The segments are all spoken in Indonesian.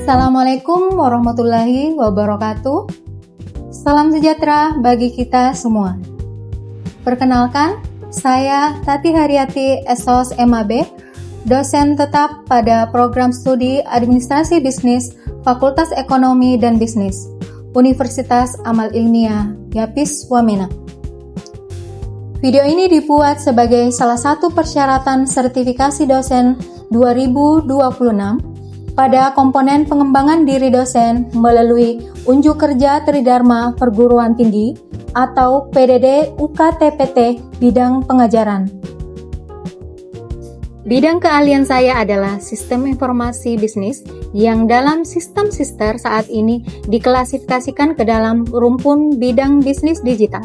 Assalamualaikum warahmatullahi wabarakatuh. Salam sejahtera bagi kita semua. Perkenalkan, saya Tati Haryati SOS MAB, dosen tetap pada program studi Administrasi Bisnis Fakultas Ekonomi dan Bisnis, Universitas Amal Ilmiah Yapis Wamena. Video ini dibuat sebagai salah satu persyaratan sertifikasi dosen 2026 pada komponen pengembangan diri dosen melalui Unjuk Kerja Tridharma Perguruan Tinggi atau PDD UKTPT bidang pengajaran. Bidang keahlian saya adalah Sistem Informasi Bisnis yang dalam sistem sister saat ini diklasifikasikan ke dalam rumpun bidang bisnis digital.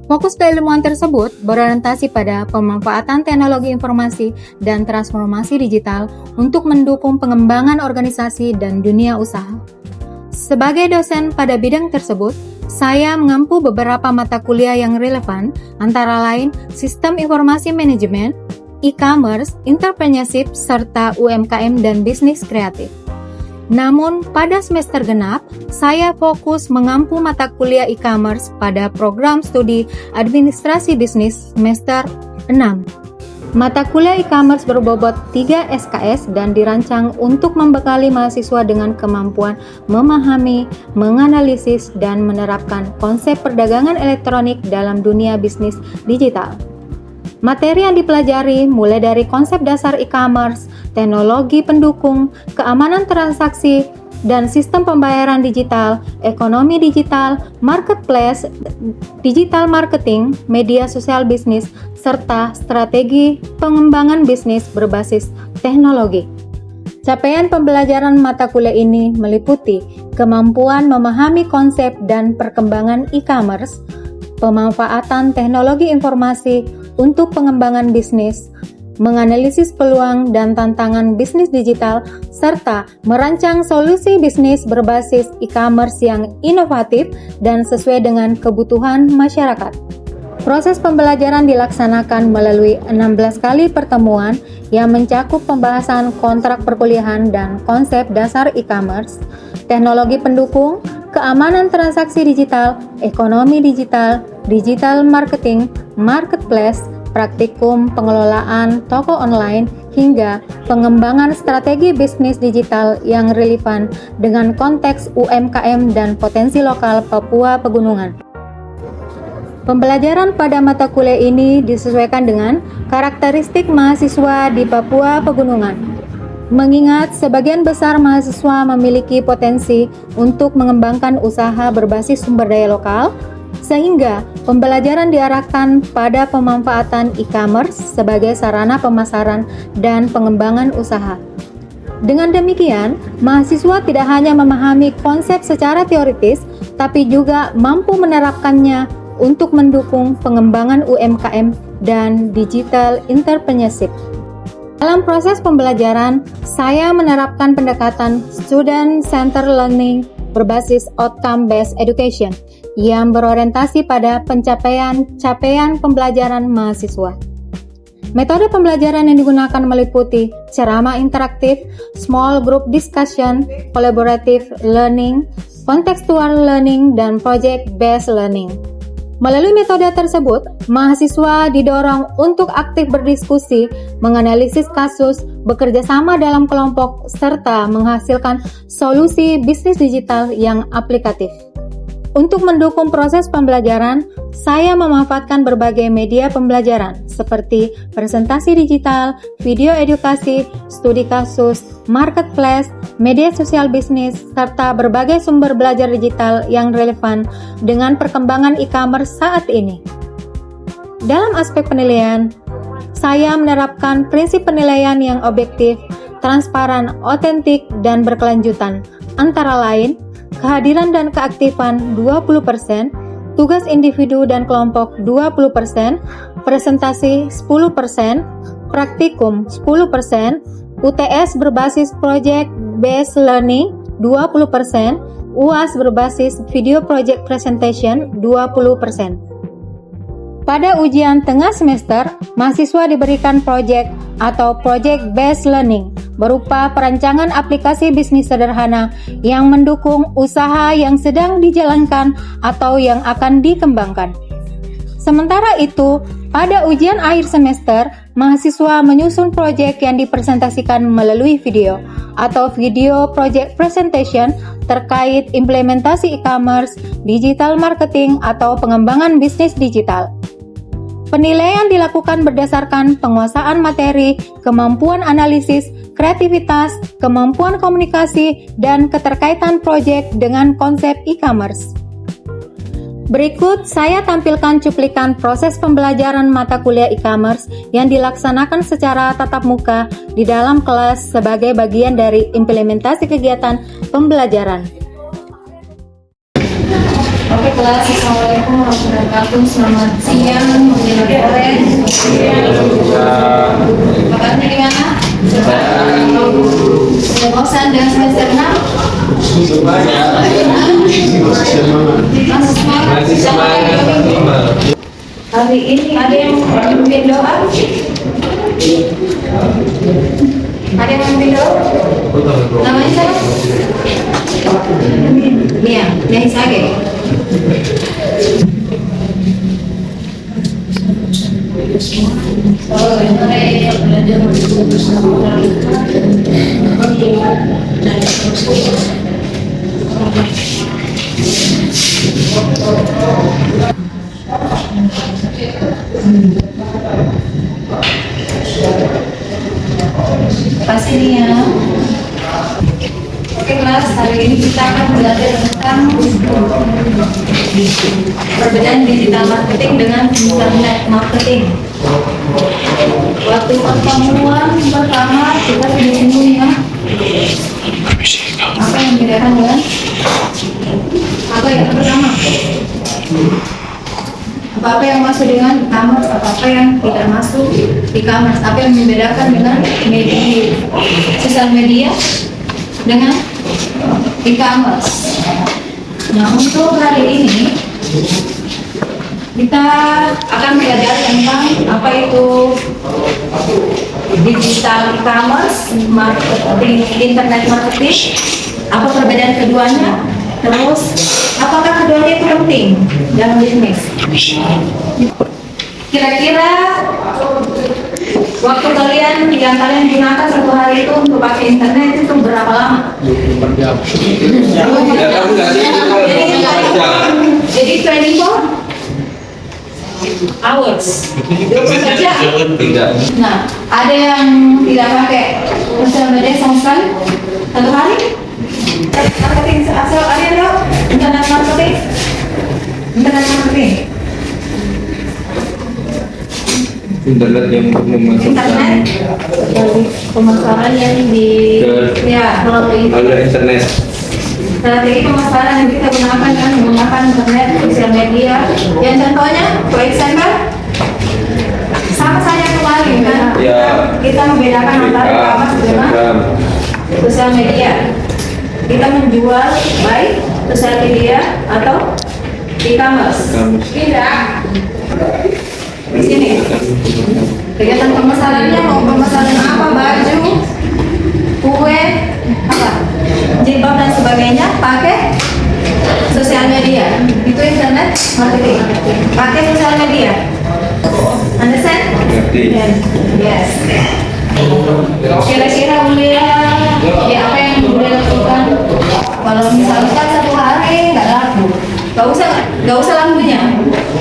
Fokus keilmuan tersebut berorientasi pada pemanfaatan teknologi informasi dan transformasi digital untuk mendukung pengembangan organisasi dan dunia usaha. Sebagai dosen pada bidang tersebut, saya mengampu beberapa mata kuliah yang relevan, antara lain Sistem Informasi Manajemen, E-commerce, Entrepreneurship, serta UMKM dan Bisnis Kreatif. Namun, pada semester genap, saya fokus mengampu mata kuliah e-commerce pada program studi Administrasi Bisnis semester 6. Mata kuliah e-commerce berbobot 3 SKS dan dirancang untuk membekali mahasiswa dengan kemampuan memahami, menganalisis, dan menerapkan konsep perdagangan elektronik dalam dunia bisnis digital. Materi yang dipelajari mulai dari konsep dasar e-commerce, teknologi pendukung, keamanan transaksi, dan sistem pembayaran digital, ekonomi digital, marketplace, digital marketing, media sosial bisnis, serta strategi pengembangan bisnis berbasis teknologi. Capaian pembelajaran mata kuliah ini meliputi kemampuan memahami konsep dan perkembangan e-commerce, pemanfaatan teknologi informasi untuk pengembangan bisnis, menganalisis peluang dan tantangan bisnis digital, serta merancang solusi bisnis berbasis e-commerce yang inovatif dan sesuai dengan kebutuhan masyarakat. Proses pembelajaran dilaksanakan melalui 16 kali pertemuan yang mencakup pembahasan kontrak perkuliahan dan konsep dasar e-commerce, teknologi pendukung, keamanan transaksi digital, ekonomi digital, digital marketing, marketplace, praktikum pengelolaan toko online, hingga pengembangan strategi bisnis digital yang relevan dengan konteks UMKM dan potensi lokal Papua Pegunungan. Pembelajaran pada mata kuliah ini disesuaikan dengan karakteristik mahasiswa di Papua Pegunungan. Mengingat sebagian besar mahasiswa memiliki potensi untuk mengembangkan usaha berbasis sumber daya lokal, sehingga pembelajaran diarahkan pada pemanfaatan e-commerce sebagai sarana pemasaran dan pengembangan usaha. Dengan demikian, mahasiswa tidak hanya memahami konsep secara teoritis, tapi juga mampu menerapkannya untuk mendukung pengembangan UMKM dan digital entrepreneurship. Dalam proses pembelajaran, saya menerapkan pendekatan student-centered learning berbasis outcome-based education yang berorientasi pada capaian pembelajaran mahasiswa. Metode pembelajaran yang digunakan meliputi ceramah interaktif, small group discussion, collaborative learning, contextual learning, dan project-based learning. Melalui metode tersebut, mahasiswa didorong untuk aktif berdiskusi, menganalisis kasus, bekerja sama dalam kelompok, serta menghasilkan solusi bisnis digital yang aplikatif. Untuk mendukung proses pembelajaran, saya memanfaatkan berbagai media pembelajaran seperti presentasi digital, video edukasi, studi kasus, marketplace, media sosial bisnis, serta berbagai sumber belajar digital yang relevan dengan perkembangan e-commerce saat ini. Dalam aspek penilaian, saya menerapkan prinsip penilaian yang objektif, transparan, otentik, dan berkelanjutan, antara lain kehadiran dan keaktifan 20%, tugas individu dan kelompok 20%, presentasi 10%, praktikum 10%, UTS berbasis project based learning 20%, UAS berbasis video project presentation 20%. Pada ujian tengah semester, mahasiswa diberikan project atau project based learning berupa perancangan aplikasi bisnis sederhana yang mendukung usaha yang sedang dijalankan atau yang akan dikembangkan. Sementara itu, pada ujian akhir semester, mahasiswa menyusun proyek yang dipresentasikan melalui video atau video project presentation terkait implementasi e-commerce, digital marketing, atau pengembangan bisnis digital. Penilaian dilakukan berdasarkan penguasaan materi, kemampuan analisis, kreativitas, kemampuan komunikasi, dan keterkaitan proyek dengan konsep e-commerce. Berikut saya tampilkan cuplikan proses pembelajaran mata kuliah e-commerce yang dilaksanakan secara tatap muka di dalam kelas sebagai bagian dari implementasi kegiatan pembelajaran. Oke kelas, Assalamualaikum warahmatullahi wabarakatuh. Selamat siang, menjelang sore. Kabarnya gimana? Sudah bosan dengan semester 6? Masih semangat. Hari ini ada yang memimpin doa? Ada yang memimpin doa? Namanya siapa? Nia Isage. Kasih Nia. Oke kelas, hari ini kita akan belajar tentang perbedaan digital marketing dengan internet marketing. Waktu pertemuan pertama kita sudah singgung ya. Apa yang membedakan dengan? Apa yang pertama? Apa yang masuk dengan e-commerce, apa yang tidak masuk e-commerce, apa yang membedakan dengan media sosial media dengan e-commerce. Nah, untuk hari ini kita akan belajar tentang apa itu digital e-commerce, marketing, internet marketing, apa perbedaan keduanya, terus apakah keduanya itu penting dalam bisnis. Kira-kira waktu yang kalian gunakan satu hari itu untuk pakai internet itu berapa lama? Jadi 24 hours. Nah, ada yang tidak pakai sosial media sama sekali satu hari? Marketing asal kalian dong? Internet marketing? Internet yang memasukkan pemasaran yang di melalui internet. strategi pemasaran yang kita gunakan kan menggunakan internet, sosial media. Yang contohnya, for example, sama saja kembali kan? Ya. Kita membedakan antara e-commerce dengan sosial media. Kita menjual baik sosial media atau e-commerce. Tidak. Di sini kegiatan pemasarannya mau pemasaran apa, baju, kue, apa, jilbab dan sebagainya pakai sosial media. Itu internet marketing, pakai sosial media. Understand? Yes. Kira-kira Mulia apa yang Mulia lakukan kalau misalkan satu hari nggak laku? Gak usah lampunya.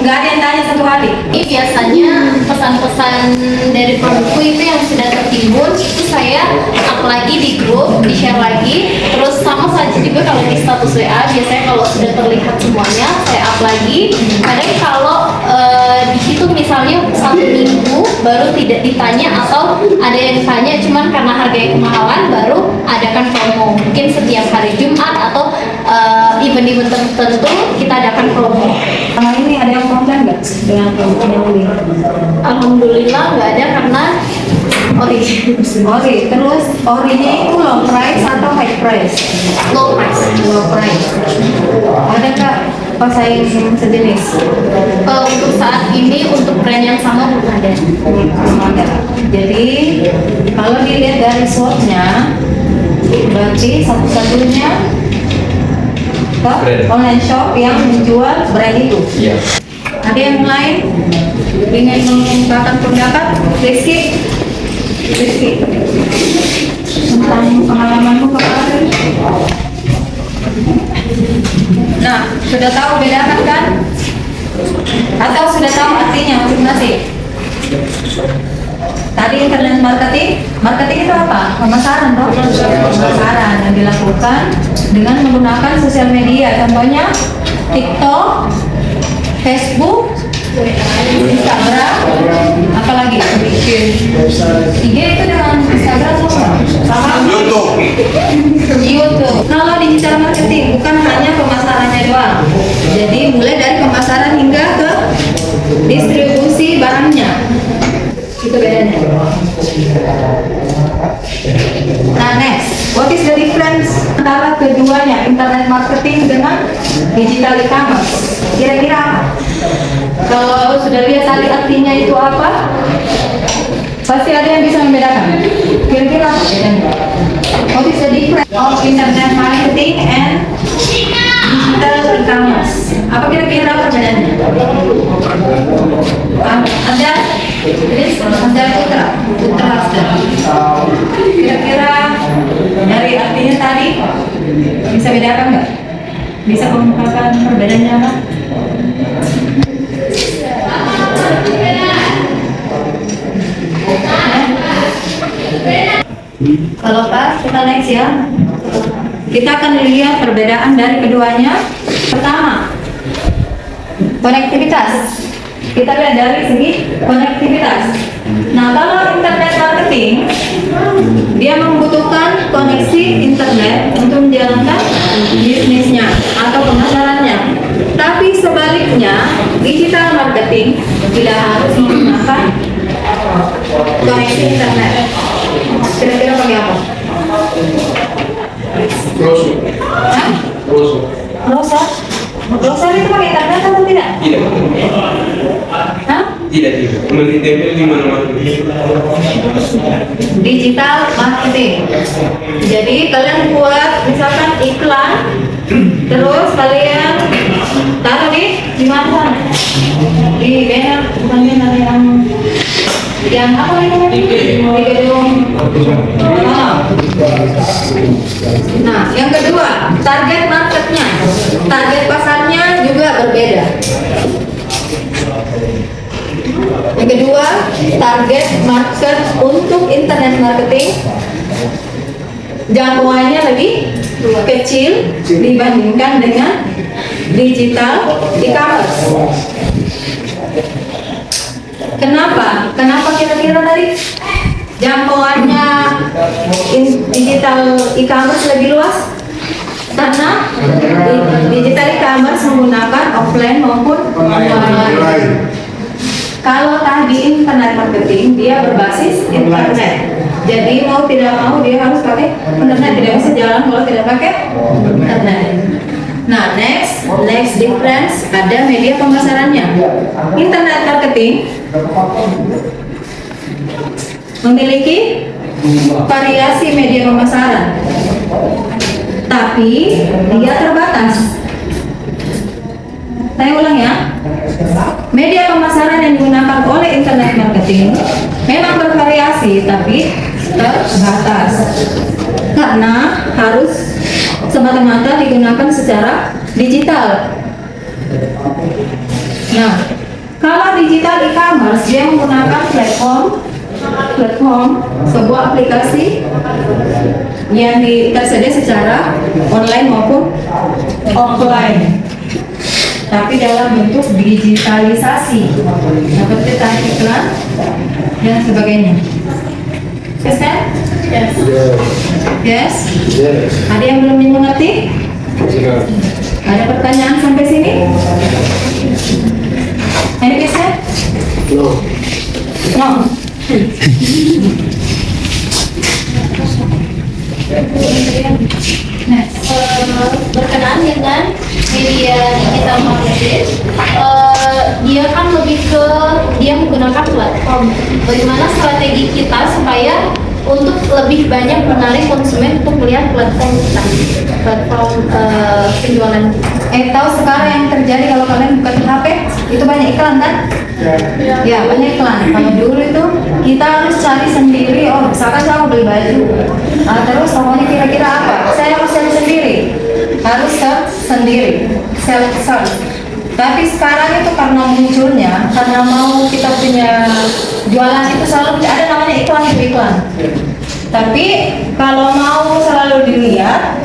Gak ada yang tanya satu hari. Ini biasanya pesan-pesan dari produkku itu yang sudah tertimbun itu saya up lagi di grup, di share lagi. Terus sama saja juga kalau di status WA biasanya kalau sudah terlihat semuanya saya up lagi. Kadang kalau di situ misalnya 1 minggu baru tidak ditanya atau ada yang ditanya cuman karena harganya kemahalan baru adakan promo. Mungkin setiap hari Jumat atau event-event tertentu kita adakan promo. Sama ini ada yang komplain nggak dengan promonya ini? Alhamdulillah nggak ada karena ori. Terus orinya itu low price atau high price? Low price. Low price. Adakah pesaing sejenis? Untuk saat ini untuk brand yang sama belum ada. Ada. Jadi kalau dilihat dari swotnya, berarti satu-satunya online shop yang menjual brand itu. Iya. Ada yang lain ingin mengungkapkan pendapat? Rizky tentang pengalamanmu kemarin. Nah, sudah tahu bedakan kan? Atau sudah tahu artinya masing-masing? Tadi internet marketing itu apa? Pemasaran, toh? Pemasaran yang dilakukan dengan menggunakan sosial media, contohnya TikTok, Facebook, Instagram, apalagi? IG itu dengan Instagram sama? YouTube. Kalau digital marketing bukan hanya pemasarannya doang. Jadi mulai dari pemasaran hingga ke distribusi barangnya. Itu bedanya. Nah, next, what is the difference antara keduanya, internet marketing dengan digital e-commerce? Kira-kira apa? Kalau sudah lihat tadi artinya itu apa, pasti ada yang bisa membedakan. Kira-kira apa bedanya? What is the difference of internet marketing and digital e-commerce? Apa kira-kira perbedaannya? Ada Putra Hasda. Kira-kira dari artinya tadi bisa bedakan nggak? Bisa mengungkapkan perbedaannya apa? Kalau pas kita next ya. Kita akan lihat perbedaan dari keduanya. Pertama, konektivitas. Kita lihat dari segi konektivitas. Nah, kalau internet marketing, dia membutuhkan koneksi internet untuk menjalankan bisnisnya atau pemasarannya. Tapi sebaliknya, digital marketing tidak harus menggunakan koneksi internet. Kira-kira pakai apa? Hah? Browser? Browser itu pakai internet atau tidak? Tidak. Hah? Tidak. Ditempel di mana-mana. Digital marketing. Jadi kalian buat misalkan iklan, terus kalian taruh di mana? Di banner, bukan banner yang apa namanya? Di gedung. Nah, yang kedua, target marketnya, target pasarnya juga berbeda. Yang kedua, target market untuk internet marketing jangkauannya lebih kecil dibandingkan dengan digital e-commerce. Kenapa? Kenapa kira-kira tadi jangkauannya digital e-commerce lebih luas? Karena digital e-commerce menggunakan offline maupun online. Kalau tadi internet marketing dia berbasis internet. Jadi mau tidak mau dia harus pakai internet, tidak bisa jalan kalau tidak pakai internet. Nah, next difference ada media pemasarannya. Internet marketing memiliki variasi media pemasaran, tapi dia terbatas. Saya ulang ya. Media pemasaran yang digunakan oleh internet marketing memang bervariasi, tapi terbatas karena harus semata-mata digunakan secara digital. Nah, kalau digital e-commerce dia menggunakan platform sebuah aplikasi yang tersedia secara online maupun offline, tapi dalam bentuk digitalisasi seperti tadi iklan dan sebagainya. Yes, kan? Yes. Ada yang belum mengerti? Ada pertanyaan sampai sini? Any question? No. Berkenaan dengan media digital marketing, dia kan lebih ke dia menggunakan platform. Bagaimana strategi kita supaya untuk lebih banyak menarik konsumen untuk melihat platform kita, platform penjualan. Tahu sekarang yang terjadi kalau kalian buka di HP itu banyak iklan kan? Ya banyak iklan. Kalau dulu itu kita harus cari sendiri. Oh misalkan saya mau beli baju, terus tokonya kira-kira apa? Saya harus cari sendiri, harus search sendiri, self search. Tapi sekarang itu karena munculnya, karena mau kita punya jualan itu selalu ada namanya iklan itu iklan. Tapi kalau mau selalu dilihat,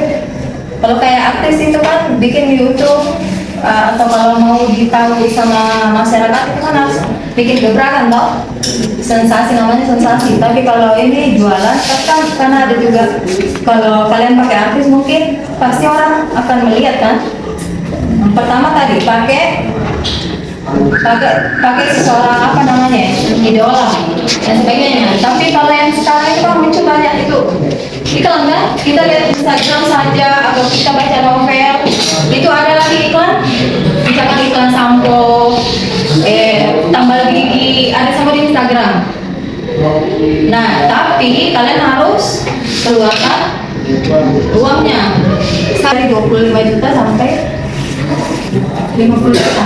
kalau kayak artis itu kan bikin YouTube atau kalau mau ditahu sama masyarakat itu kan harus bikin gebrakan toh, sensasi namanya sensasi. Tapi kalau ini jualan kan karena ada juga kalau kalian pakai artis mungkin pasti orang akan melihat kan. Pertama tadi pakai seseorang apa namanya idola dan sebagainya. Tapi kalau yang sekarang itu kan muncul banyak itu iklan kan, kita lihat Instagram saja atau kita baca novel itu ada lagi iklan, misalkan iklan sampo, tambal gigi, ada semua di Instagram. Nah tapi kalian harus keluarkan uangnya dari 25 juta sampai 50 juta.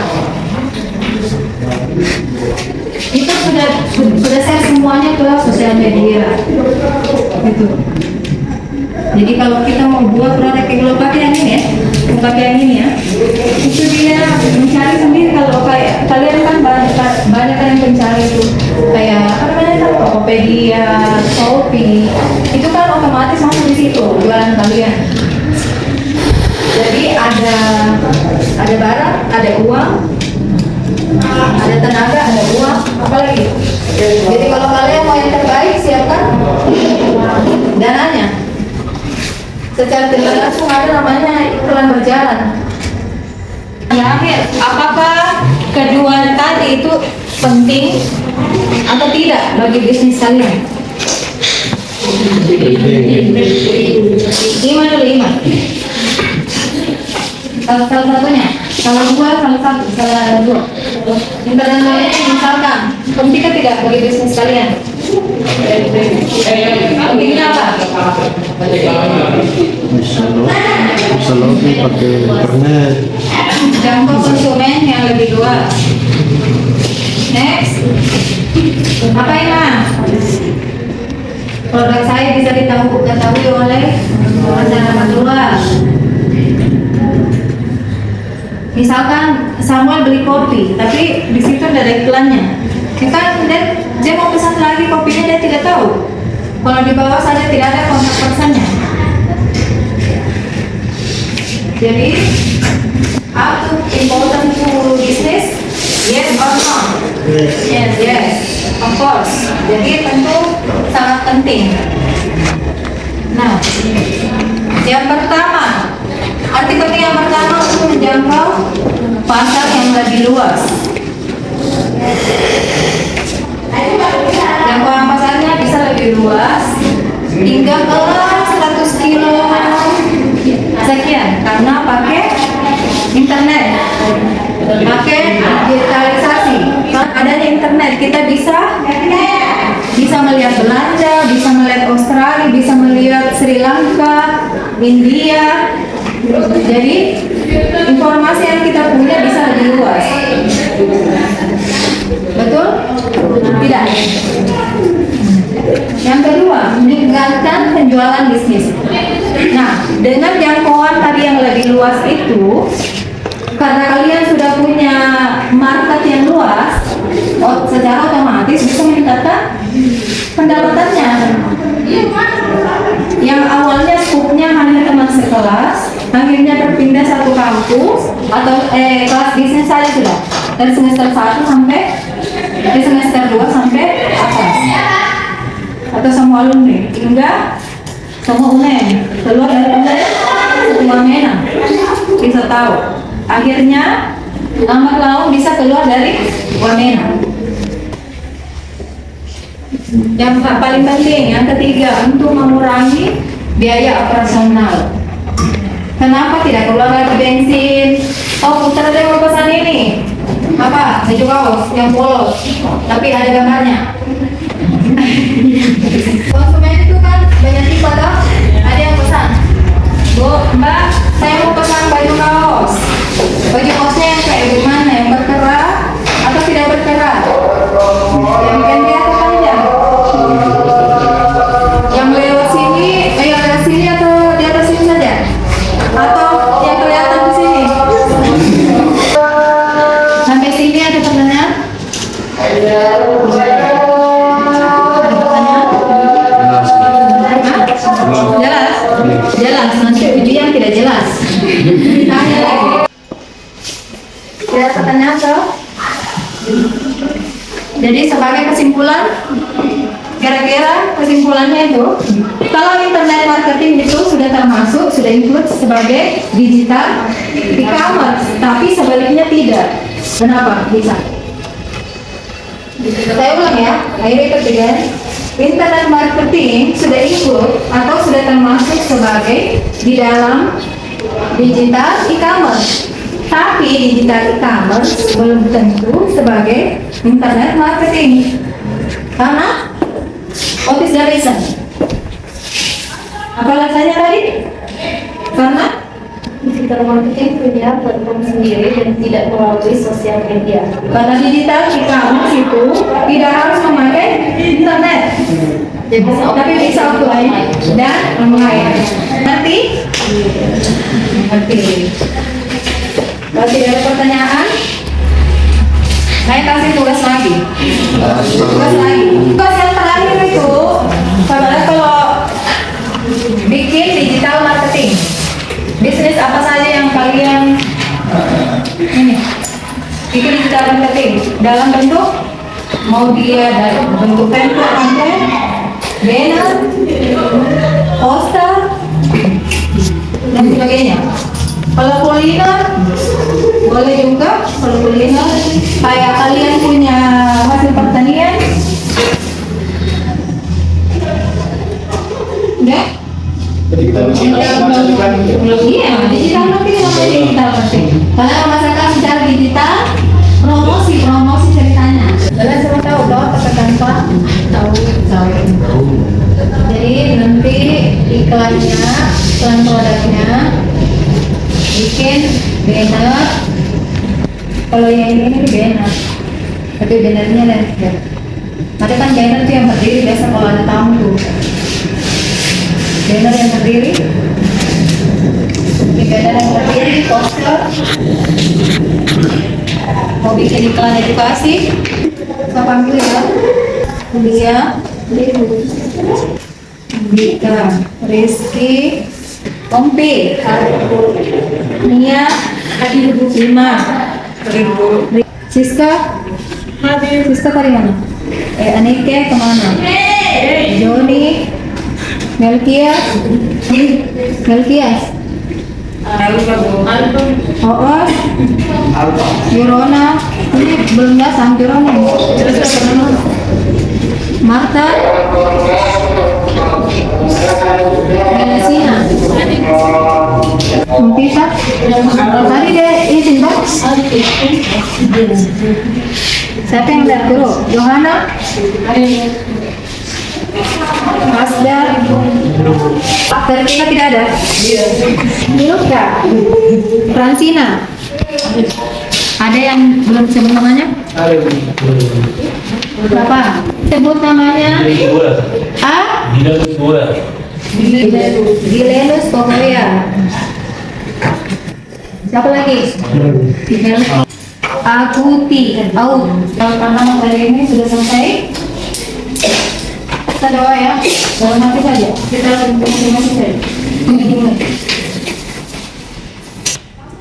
Itu sudah share semuanya ke sosial media gitu. Jadi kalau kita mau buat produk kalau pakai yang ini ya, pakai yang ini ya, itu dia mencari sendiri. Kalau kayak kalian kan banyak yang mencari itu kayak apa namanya Tokopedia, Shopee, itu kan otomatis masuk di situ jualan kalian. Jadi ada barang, ada uang, ada tenaga, ada uang, apalagi. Jadi kalau kalian mau yang terbaik siapkan dananya. Secara tidak langsung ada namanya iklan berjalan. Terakhir, apakah keduanya tadi itu penting atau tidak bagi bisnis kalian? Iman dulu iman. Salah satunya, salah dua. Yang lainnya misalkan penting tidak bagi bisnis kalian? Pentingnya apa? Bisa login pakai internet. Jangkau konsumen yang lebih luas. Next, apa Iman? Produk saya bisa diketahui oleh masyarakat luas. Misalkan Samuel beli kopi, tapi di situ ada iklannya. Kita dia mau pesan lagi kopinya dia tidak tahu. Kalau di bawah saja tidak ada kontak personnya. Jadi, how to important to business? Yes or no? Yes, of course. Jadi tentu sangat penting. Nah, yang pertama, arti penting yang pertama untuk menjangkau pasar yang lebih luas. Jangkauan pasarnya bisa lebih luas hingga ke 100 kilo sekian karena pakai internet, pakai digitalisasi. Adanya internet kita bisa melihat Belanda, bisa melihat Australia, bisa melihat Sri Lanka, India. Jadi informasi yang kita punya bisa lebih luas. Betul? Tidak. Yang kedua, meningkatkan penjualan bisnis. Nah, dengan jangkauan tadi yang lebih luas itu, karena kalian sudah punya market yang luas, secara otomatis bisa meningkatkan pendapatannya. Yang awalnya skupnya hanya teman sekelas, akhirnya berpindah satu kampus atau kelas bisnis saja sudah dari semester 1 sampai semester 2 sampai atas, atau semua alumni hingga semua UNEM keluar dari Wamena bisa tahu. Akhirnya lambat laun bisa keluar dari Wamena. Yang paling penting, yang ketiga, untuk mengurangi biaya operasional. Kenapa tidak keluar lagi bensin? Oh, putar ada yang mau pesan ini. Apa? Baju kaos yang polos, tapi ada gambarnya. Konsumen itu kan banyak tipe toh. Ada yang pesan, Bu, Mbak, saya mau pesan baju kaos. Baju kaosnya yang kayak gimana? Yang berkerah atau tidak berkerah? Yang pendek atau panjang? Yang lewat sini, yang lewat sini atau di atas sini saja? Atau yang kelihatan di sini? Sampai sini ada pertanyaan? Ada pertanyaan? Jelas? Jelas, nanti uji yang tidak jelas. Tanya lagi. Tidak ada pertanyaan toh? Jadi sebagai kesimpulan, kira-kira kesimpulannya itu, kalau internet marketing itu sudah termasuk, sudah include sebagai digital e-commerce, tapi sebaliknya tidak. Kenapa? Bisa. Saya ulang ya, akhirnya ketiga, internet marketing sudah include atau sudah termasuk sebagai di dalam digital e-commerce. Tapi digital e-commerce belum tentu sebagai internet marketing. Karena what is the reason? Apa alasannya tadi? Karena Digital marketing punya platform sendiri dan tidak melalui sosial media. karena digital e-commerce itu tidak harus memakai internet, tapi bisa offline dan online. Nanti, kalau tidak ada pertanyaan, saya kasih tugas lagi. Tugas yang terakhir itu, saudara kalau bikin digital marketing, bisnis apa saja yang kalian ini bikin digital marketing dalam bentuk, mau dia dari bentuk pamphlet, banner, poster, dan sebagainya. Kalau kuliner boleh juga, kalau kuliner kayak kalian punya hasil pertanian, enggak? Iya, digital marketing namanya digital marketing. Karena memasakan secara digital, promosi ceritanya. Kalian semua tahu bahwa katakan Pak? Tahu. Jadi nanti iklan produknya bikin banner. Kalau yang ini banner, tapi bannernya landscape. Ada kan banner tuh yang berdiri biasa kalau ada tamu tuh. Banner yang berdiri, poster. Mau bikin iklan edukasi, saya panggil ya. Dia, Dika, Rizky, Ompi, Nia, Lima, Siska dari mana? Anike kemana? Joni, Melkias, Oos, Yurona, ini belum datang Yurona. Marta, Melesina, Mumpisa, tadi deh izin Mbak. Siapa yang lihat dulu? Johanna, Masda, Terima tidak ada. Milka, Francina, ada yang belum sebut namanya? Berapa? Sebut namanya? Gilenus Korea. Siapa lagi? Aguti. Kalau nama kali ini sudah selesai. Kita doa ya, dalam hati saja. Kita masing-masing saja.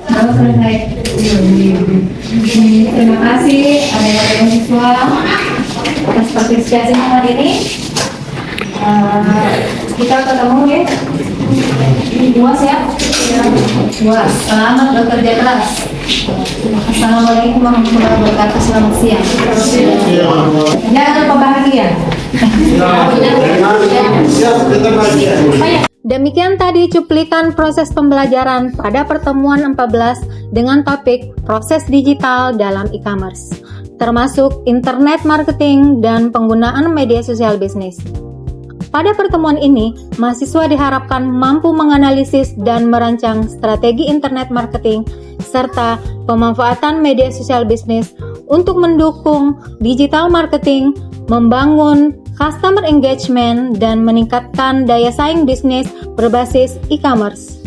Lalu selesai. Terima kasih adik-adik mahasiswa atas partisipasinya hari ini. Kita ketemu ya. Puas ya. Puas. Selamat bekerja keras. Assalamualaikum warahmatullahi wabarakatuh. Selamat siang. Jangan lupa bahagia. Demikian tadi cuplikan proses pembelajaran pada pertemuan 14 dengan topik proses digital dalam e-commerce, termasuk internet marketing dan penggunaan media sosial bisnis. Pada pertemuan ini, mahasiswa diharapkan mampu menganalisis dan merancang strategi internet marketing serta pemanfaatan media sosial bisnis untuk mendukung digital marketing, membangun customer engagement, dan meningkatkan daya saing bisnis berbasis e-commerce.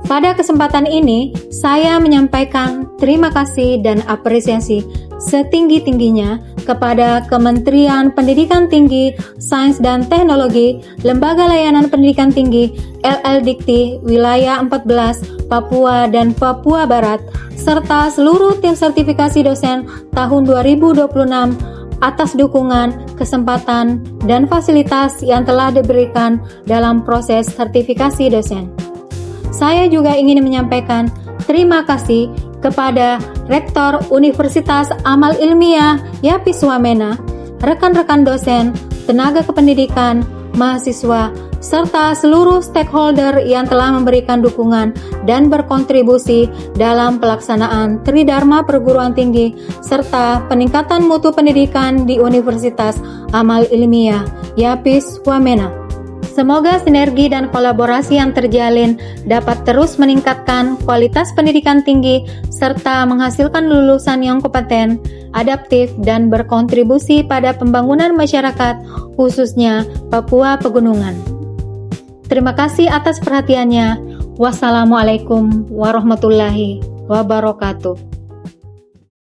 Pada kesempatan ini, saya menyampaikan terima kasih dan apresiasi setinggi-tingginya kepada Kementerian Pendidikan Tinggi, Sains dan Teknologi, Lembaga Layanan Pendidikan Tinggi, LL-Dikti, Wilayah 14, Papua dan Papua Barat, serta seluruh tim sertifikasi dosen tahun 2026 atas dukungan, kesempatan, dan fasilitas yang telah diberikan dalam proses sertifikasi dosen. Saya juga ingin menyampaikan terima kasih kepada Rektor Universitas Amal Ilmiah Yapis Wamena, rekan-rekan dosen, tenaga kependidikan, mahasiswa, serta seluruh stakeholder yang telah memberikan dukungan dan berkontribusi dalam pelaksanaan Tridharma Perguruan Tinggi serta peningkatan mutu pendidikan di Universitas Amal Ilmiah Yapis Wamena. Semoga sinergi dan kolaborasi yang terjalin dapat terus meningkatkan kualitas pendidikan tinggi serta menghasilkan lulusan yang kompeten, adaptif, dan berkontribusi pada pembangunan masyarakat, khususnya Papua Pegunungan. Terima kasih atas perhatiannya. Wassalamualaikum warahmatullahi wabarakatuh.